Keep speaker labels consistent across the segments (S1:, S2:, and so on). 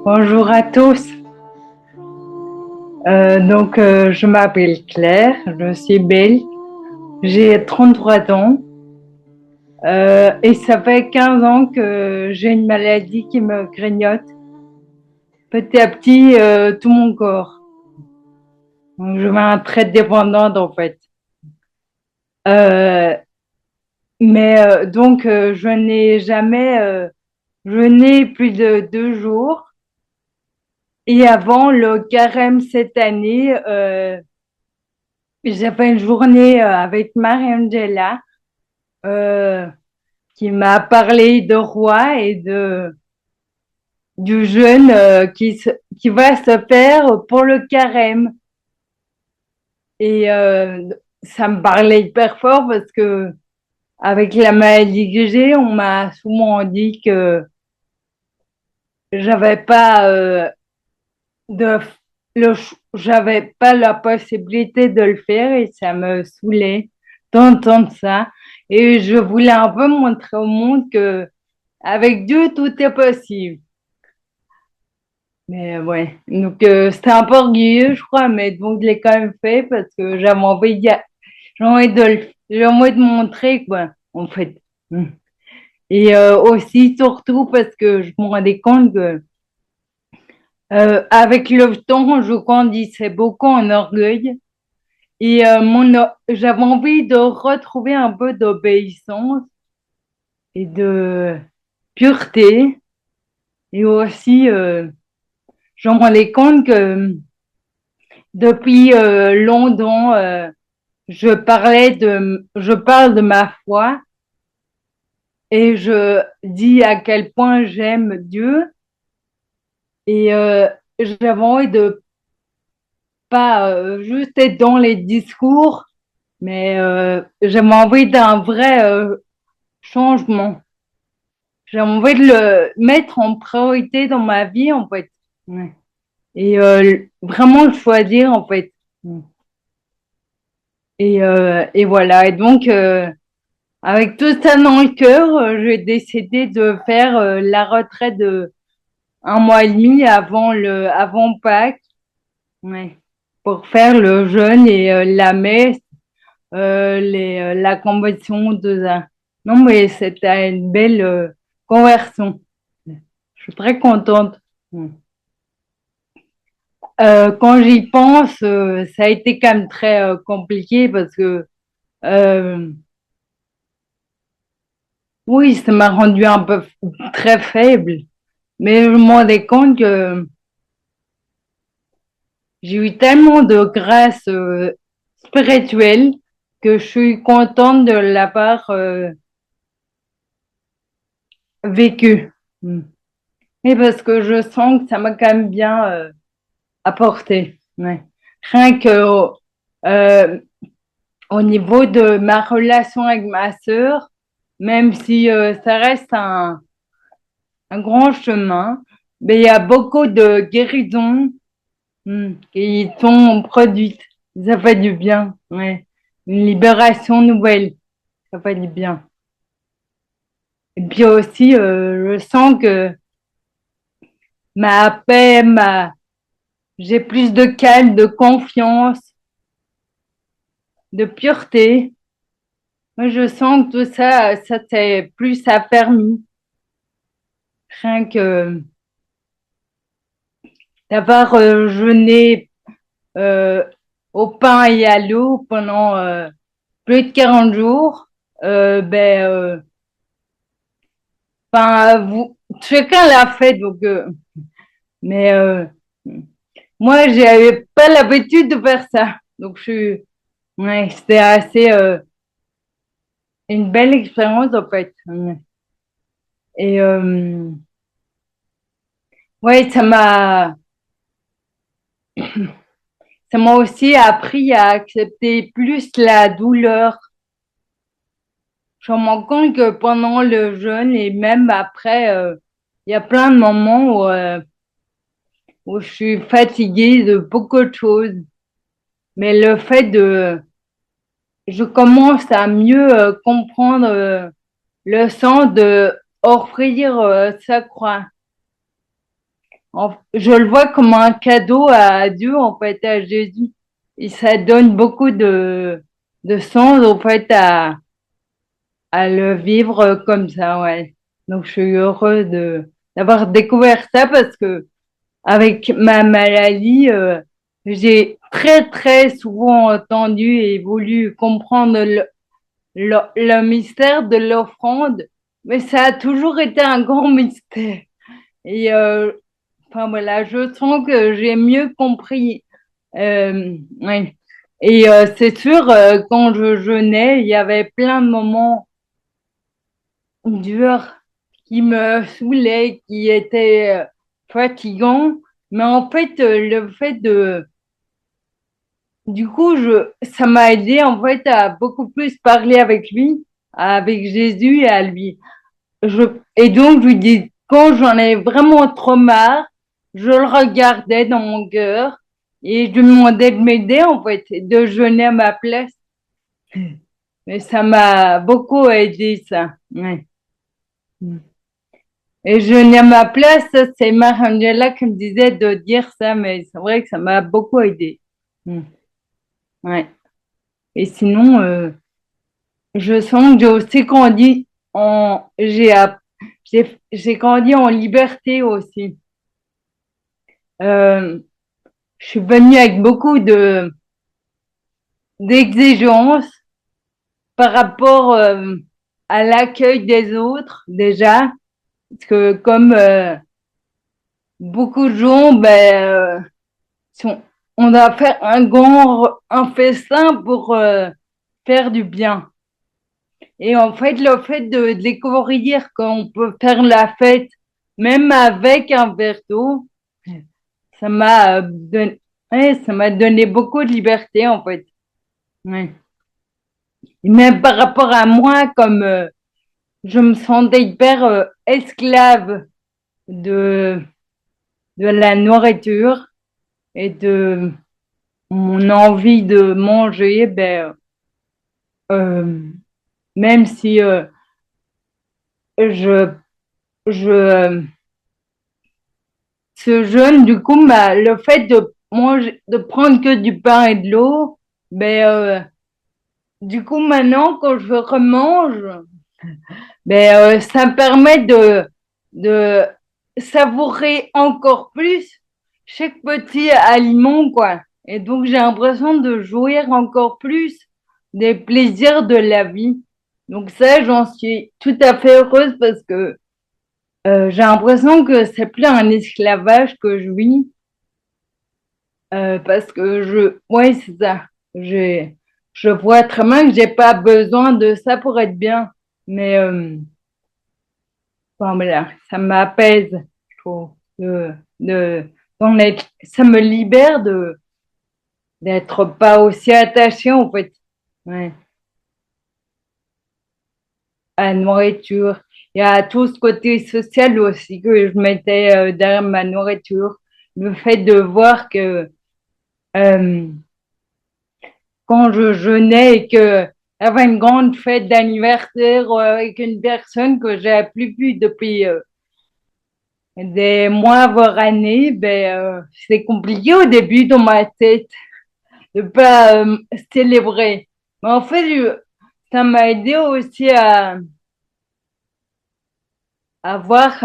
S1: Bonjour à tous. Je m'appelle Claire, je suis belge, j'ai 33 ans et ça fait 15 ans que j'ai une maladie qui me grignote petit à petit tout mon corps. Donc, je vais très dépendante en fait. Euh, je n'ai jamais jeûné plus de 2 jours. Et avant le carême cette année, j'ai fait une journée avec Marie-Angela euh, qui m'a parlé de roi et du jeûne qui va se faire pour le carême. Et ça me parlait hyper fort parce que avec la maladie que j'ai, on m'a souvent dit que j'avais pas de j'avais pas la possibilité de le faire et ça me saoulait d'entendre ça. Et je voulais un peu montrer au monde que avec Dieu, tout est possible. Mais ouais, donc c'était un peu orgueilleux, je crois, mais donc je l'ai quand même fait parce que j'ai envie j'ai envie de montrer quoi, en fait. Et aussi surtout parce que je me rendais compte que avec le temps, je grandissais beaucoup en orgueil et j'avais envie de retrouver un peu d'obéissance et de pureté et aussi je me rendais compte que depuis longtemps, je parle de ma foi et je dis à quel point j'aime Dieu et j'avais envie de pas juste être dans les discours, mais j'avais envie d'un vrai changement. J'ai envie de le mettre en priorité dans ma vie, en fait. Ouais. Et vraiment le choisir, en fait. Et voilà. Et donc, avec tout ça dans le cœur, j'ai décidé de faire la retraite de 1 mois et demi avant Pâques, ouais, pour faire le jeûne et la messe, la conversion de ça. Non, mais c'était une belle conversion. Je suis très contente. Quand j'y pense, ça a été quand même très compliqué parce que euh, oui, ça m'a rendu un peu très faible. Mais je me rendais compte que j'ai eu tellement de grâce spirituelle que je suis contente de l'avoir vécu. Mm. Et parce que je sens que ça m'a quand même bien apporté. Ouais. Rien que euh, au niveau de ma relation avec ma sœur, même si ça reste un grand chemin, mais il y a beaucoup de guérisons qui sont produites. Ça fait du bien, ouais. Une libération nouvelle, ça fait du bien. Et puis aussi, je sens que ma paix, j'ai plus de calme, de confiance, de pureté. Moi, je sens que tout ça, ça s'est plus affermi. Rien que d'avoir jeûné euh, au pain et à l'eau pendant plus de 40 jours, ben, chacun l'a fait, donc, mais moi, j'avais pas l'habitude de faire ça. Donc, ouais, c'était assez une belle expérience en fait. Et ouais, ça m'a aussi appris à accepter plus la douleur. Je me rends compte que pendant le jeûne et même après, il y a plein de moments où je suis fatiguée de beaucoup de choses. Mais je commence à mieux comprendre le sens de offrir sa croix. Je le vois comme un cadeau à Dieu, en fait, à Jésus. Et ça donne beaucoup de sens, en fait, à le vivre comme ça, ouais. Donc, je suis heureuse d'avoir découvert ça parce que avec ma maladie, j'ai très, très souvent entendu et voulu comprendre le mystère de l'offrande, mais ça a toujours été un grand mystère. Et enfin voilà, je sens que j'ai mieux compris. Ouais. Et c'est sûr, quand je jeûnais, il y avait plein de moments durs qui me saoulaient, qui étaient fatigants. Mais en fait, le fait du coup, ça m'a aidé en fait à beaucoup plus parler avec lui, avec Jésus et à lui. Et donc, je lui dis, quand j'en ai vraiment trop marre, je le regardais dans mon cœur et je lui demandais de m'aider, en fait, de jeûner à ma place. Mais ça m'a beaucoup aidé, ça. Ouais. Et jeûner à ma place, c'est Marangela qui me disait de dire ça, mais c'est vrai que ça m'a beaucoup aidé. Mm. Ouais. Et sinon, je sens que j'ai aussi grandi j'ai grandi en liberté aussi. Euh, je suis venue avec beaucoup d'exigences par rapport à l'accueil des autres déjà, parce que comme beaucoup de gens, sont- on doit faire un festin pour faire du bien. Et en fait, le fait de découvrir qu'on peut faire la fête même avec un verre d'eau, ça m'a ouais, ça m'a donné beaucoup de liberté en fait. Ouais. Et même par rapport à moi, comme je me sentais hyper esclave de, de la nourriture et de mon envie de manger, euh, même si je, je ce jeûne, du coup, le fait de manger, de prendre que du pain et de l'eau, du coup, maintenant, quand je remange, ça me permet de savourer encore plus chaque petit aliment, quoi. Et donc, j'ai l'impression de jouir encore plus des plaisirs de la vie. Donc ça, j'en suis tout à fait heureuse parce que j'ai l'impression que c'est plus un esclavage que je vis, parce que ouais, c'est ça. Je vois très bien que j'ai pas besoin de ça pour être bien. Mais bon, voilà, ça m'apaise, je trouve, de, ça me libère d'être pas aussi attaché, en fait, ouais, à la nourriture. Il y a tout ce côté social aussi que je mettais derrière ma nourriture. Le fait de voir que euh, quand je jeûnais et que y avait une grande fête d'anniversaire avec une personne que j'ai plus vue depuis des mois, voire années, c'est compliqué au début dans ma tête de pas célébrer. Mais en fait, ça m'a aidé aussi à voir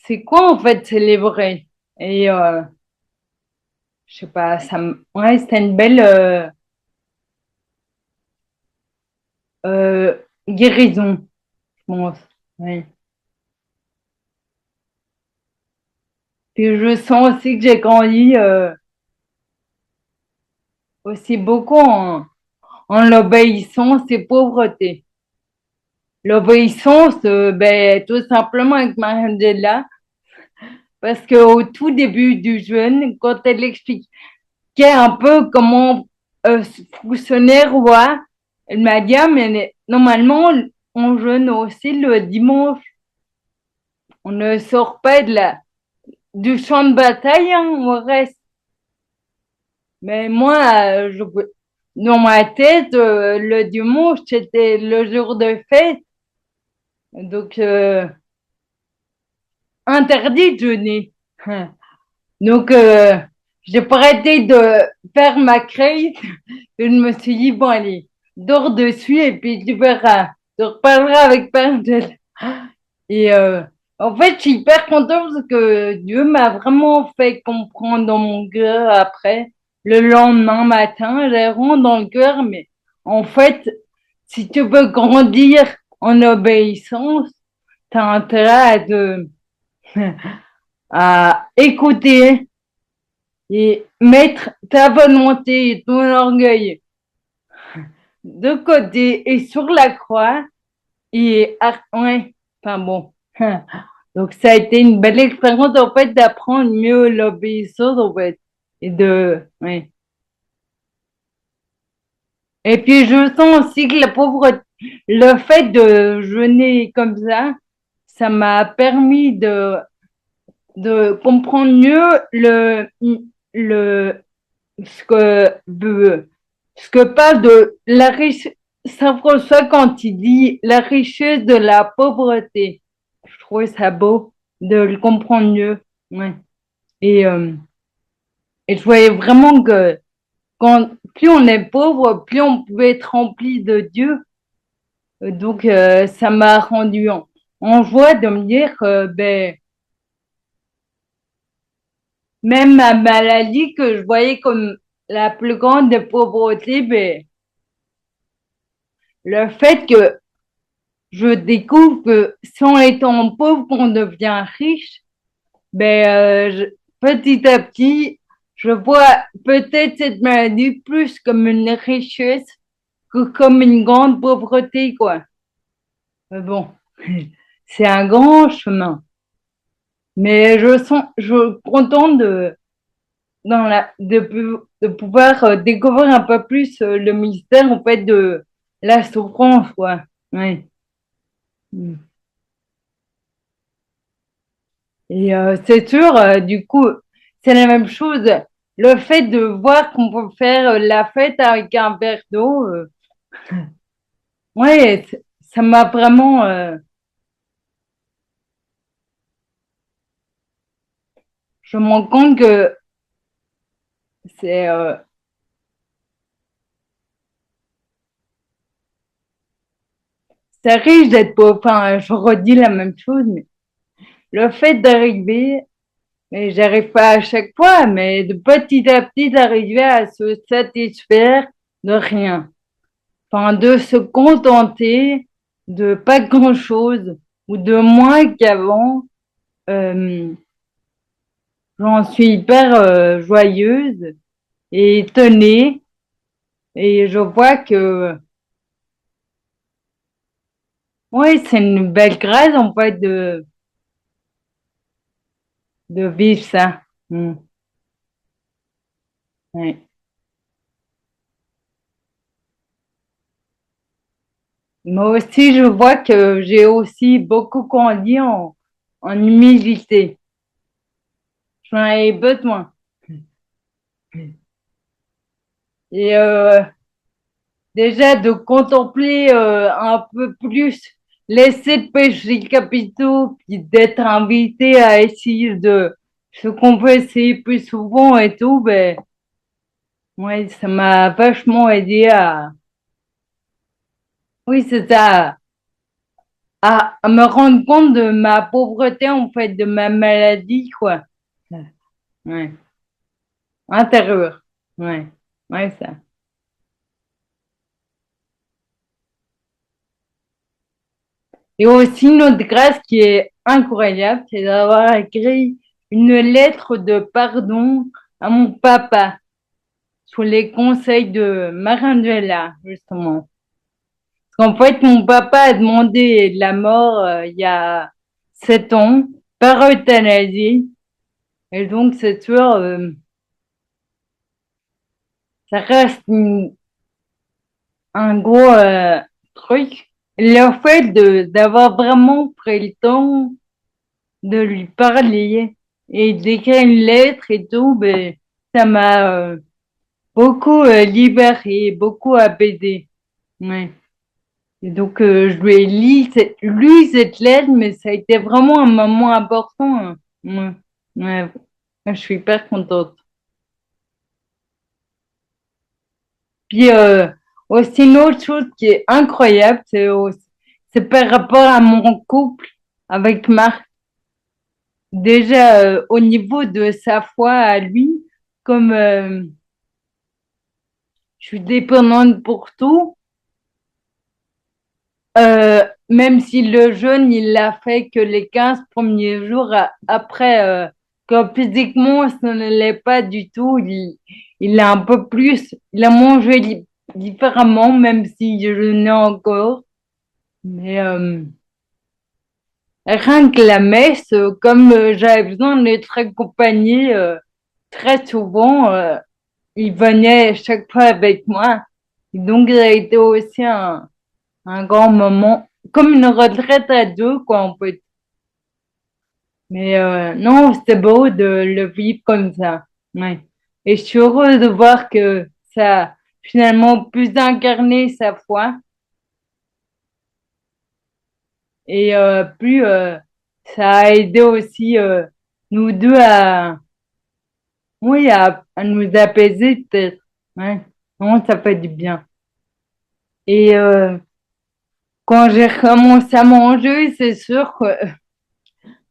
S1: c'est quoi en fait célébrer. Et je sais pas, ouais, c'était une belle euh, guérison, je pense. Ouais. Puis je sens aussi que j'ai grandi aussi beaucoup en l'obéissance et pauvreté. L'obéissance, tout simplement avec Mandela, parce qu'au tout début du jeûne, quand elle expliquait un peu comment fonctionnait Roi, elle m'a dit, ah, mais normalement, on jeûne aussi le dimanche. On ne sort pas du champ de bataille, hein, on reste. Mais moi, dans ma tête, le dimanche, c'était le jour de fête. Donc, interdit de jeûner. Donc, j'ai pas arrêté de faire ma craie. Et je me suis dit, bon, allez, dors dessus et puis tu verras. Tu reparleras avec Père Noël. Et en fait, je suis hyper contente parce que Dieu m'a vraiment fait comprendre dans mon cœur après, le lendemain matin, j'ai vraiment dans le cœur, mais en fait, si tu veux grandir en obéissance, tu as intérêt à écouter et mettre ta volonté et ton orgueil de côté et sur la croix. Et ouais, enfin bon. Donc ça a été une belle expérience en fait d'apprendre mieux l'obéissance en fait. Et ouais. Et puis je sens aussi que la pauvreté, le fait de jeûner comme ça m'a permis de comprendre mieux le, ce ce que parle de la richesse, Saint François quand il dit la richesse de la pauvreté. Je trouvais ça beau de le comprendre mieux. Ouais. Et, euh, et je voyais vraiment que plus on est pauvre, plus on pouvait être rempli de Dieu. Donc, ça m'a rendu en joie de me dire que ben, même ma maladie que je voyais comme la plus grande des pauvretés, ben, le fait que je découvre que si en étant pauvre qu'on devient riche, ben, petit à petit, je vois peut-être cette maladie plus comme une richesse que comme une grande pauvreté, quoi. Mais bon, c'est un grand chemin. Mais je suis contente de pouvoir découvrir un peu plus le mystère, en fait, de la souffrance, quoi. Ouais. Et c'est sûr, du coup, c'est la même chose. Le fait de voir qu'on peut faire la fête avec un verre d'eau, ouais, ça m'a vraiment, je me rends compte que c'est c'est riche d'être pauvre. Enfin, je redis la même chose, mais le fait d'arriver, mais j'arrive pas à chaque fois, mais de petit à petit d'arriver à se satisfaire de rien. Enfin, de se contenter de pas grand-chose ou de moins qu'avant. Euh, J'en suis hyper joyeuse et étonnée et je vois que oui, c'est une belle grâce en fait de vivre ça. Mm, ouais. Moi aussi, je vois que j'ai aussi beaucoup grandi en humilité. J'en avais besoin. Et déjà de contempler un peu plus les sept péchés capitaux, puis d'être invité à essayer de se confesser plus souvent et tout, ben, ouais, ça m'a vachement aidé oui, c'est ça, à me rendre compte de ma pauvreté, en fait, de ma maladie, quoi. Ouais, intérieur. Ouais, ouais, ça. Et aussi, une autre grâce qui est incroyable, c'est d'avoir écrit une lettre de pardon à mon papa sous les conseils de Marinduella, justement. Parce qu'en fait, mon papa a demandé la mort il y a 7 ans par euthanasie. Et donc, c'est sûr, ça reste un gros truc. Le fait d'avoir vraiment pris le temps de lui parler et d'écrire une lettre et tout, ben, ça m'a beaucoup libéré, beaucoup apaisé. Ouais. Et donc, je lui ai lu cette lettre, mais ça a été vraiment un moment important, hein. Ouais. Ouais, je suis hyper contente. Puis aussi une autre chose qui est incroyable, c'est par rapport à mon couple avec Marc. Déjà au niveau de sa foi à lui, comme je suis dépendante pour tout, même si le jeûne, il l'a fait que les 15 premiers jours après, quand physiquement, ça ne l'est pas du tout, il a un peu plus, il a mangé différemment, même si je jeûnais encore. Mais rien que la messe, comme j'avais besoin d'être accompagnée très souvent, il venait chaque fois avec moi. Et donc, ça a été aussi un grand moment, comme une retraite à deux, quoi, en fait. Mais non, c'était beau de le vivre comme ça. Ouais. Et je suis heureuse de voir que ça a finalement plus incarné sa foi et plus ça a aidé aussi nous deux oui, à nous apaiser peut-être. Ouais. Non, ça fait du bien. Et quand j'ai recommencé à manger, c'est sûr que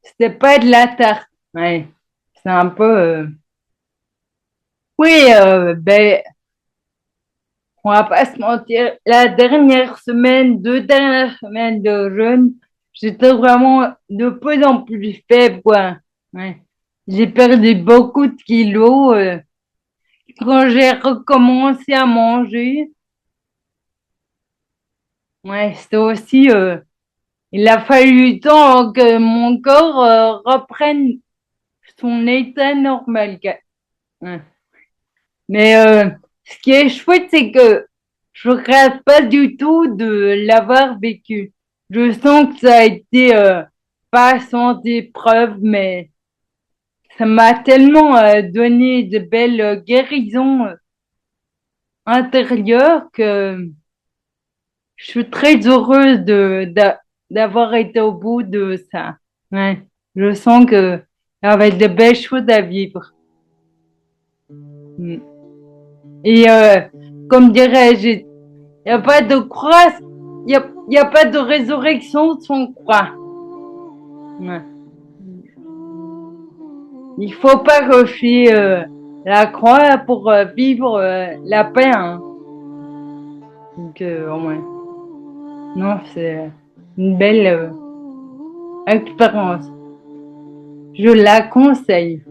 S1: c'était pas de la tarte. Ouais. C'est un peu. Oui, ben, on va pas se mentir. La dernière semaine, 2 dernières semaines de jeûne, j'étais vraiment de plus en plus faible, quoi. Ouais. J'ai perdu beaucoup de kilos. Quand j'ai recommencé à manger, ouais, c'était aussi. Il a fallu du temps que mon corps reprenne son état normal. Ouais. Mais ce qui est chouette, c'est que je regrette pas du tout de l'avoir vécu. Je sens que ça a été pas sans épreuve, mais ça m'a tellement donné de belles guérisons intérieures que je suis très heureuse d'avoir été au bout de ça. Ouais. Je sens que il y avait de belles choses à vivre. Mm. Et comme dirais-je, il n'y a pas de croix, y a pas de résurrection sans croix. Ouais. Il faut pas refuser la croix pour vivre la paix. Hein. Donc, ouais. Non, c'est une belle expérience. Je la conseille.